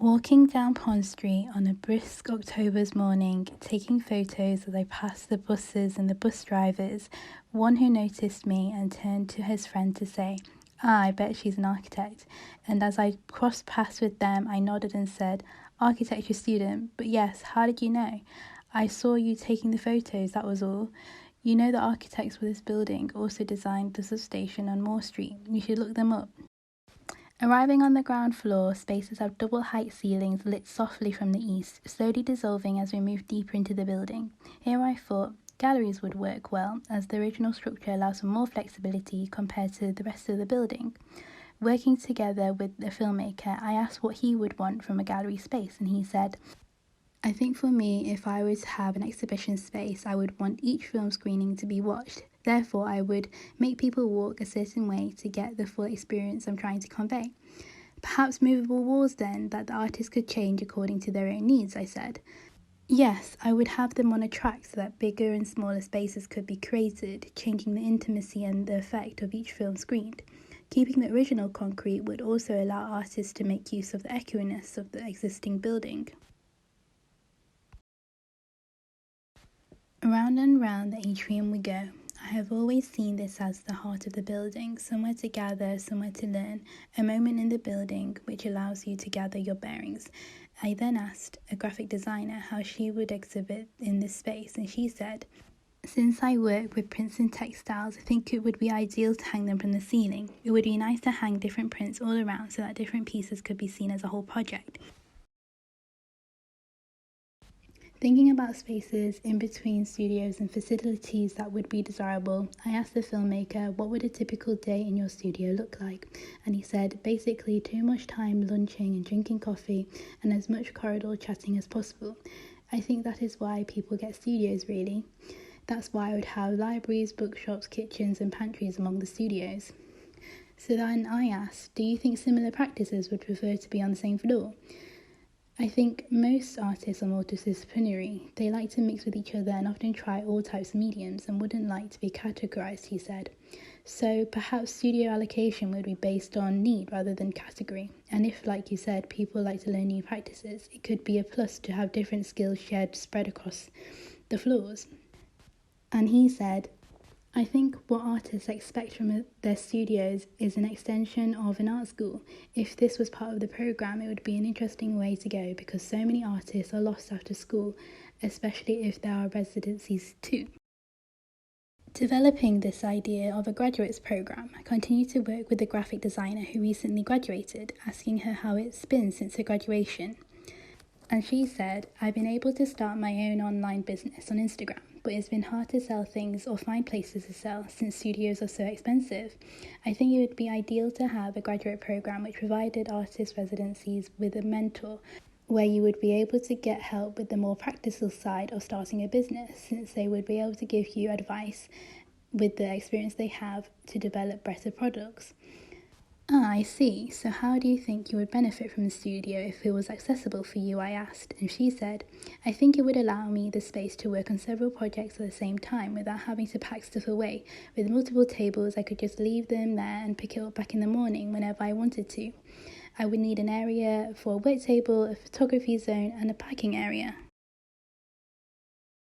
Walking down Pond Street on a brisk October's morning, taking photos as I passed the buses and the bus drivers, one who noticed me and turned to his friend to say, I bet she's an architect. And as I crossed paths with them, I nodded and said, architecture student, but yes, how did you know? I saw you taking the photos, that was all. You know the architects for this building also designed the substation on Moore Street. You should look them up. Arriving on the ground floor, spaces have double-height ceilings lit softly from the east, slowly dissolving as we move deeper into the building. Here I thought galleries would work well, as the original structure allows for more flexibility compared to the rest of the building. Working together with the filmmaker, I asked what he would want from a gallery space, and he said, I think for me, if I were to have an exhibition space, I would want each film screening to be watched. Therefore, I would make people walk a certain way to get the full experience I'm trying to convey. Perhaps movable walls then, that the artist could change according to their own needs, I said. Yes, I would have them on a track so that bigger and smaller spaces could be created, changing the intimacy and the effect of each film screened. Keeping the original concrete would also allow artists to make use of the echoiness of the existing building. Round and round the atrium we go. I have always seen this as the heart of the building, somewhere to gather, somewhere to learn, a moment in the building which allows you to gather your bearings. I then asked a graphic designer how she would exhibit in this space, and she said, since I work with prints and textiles, I think it would be ideal to hang them from the ceiling. It would be nice to hang different prints all around so that different pieces could be seen as a whole project. Thinking about spaces in between studios and facilities that would be desirable, I asked the filmmaker what would a typical day in your studio look like, and he said basically too much time lunching and drinking coffee and as much corridor chatting as possible. I think that is why people get studios really. That's why I would have libraries, bookshops, kitchens and pantries among the studios. So then I asked, do you think similar practices would prefer to be on the same floor? I think most artists are multidisciplinary. They like to mix with each other and often try all types of mediums and wouldn't like to be categorized, he said. So perhaps studio allocation would be based on need rather than category. And if, like you said, people like to learn new practices, it could be a plus to have different skills shared spread across the floors. And he said, I think what artists expect from their studios is an extension of an art school. If this was part of the programme, it would be an interesting way to go because so many artists are lost after school, especially if there are residencies too. Developing this idea of a graduates programme, I continue to work with the graphic designer who recently graduated, asking her how it's been since her graduation. And she said, I've been able to start my own online business on Instagram, but it's been hard to sell things or find places to sell since studios are so expensive. I think it would be ideal to have a graduate program which provided artist residencies with a mentor, where you would be able to get help with the more practical side of starting a business, since they would be able to give you advice with the experience they have to develop better products. I see. So how do you think you would benefit from the studio if it was accessible for you, I asked, and she said, I think it would allow me the space to work on several projects at the same time without having to pack stuff away. With multiple tables, I could just leave them there and pick it up back in the morning whenever I wanted to. I would need an area for a work table, a photography zone, and a packing area.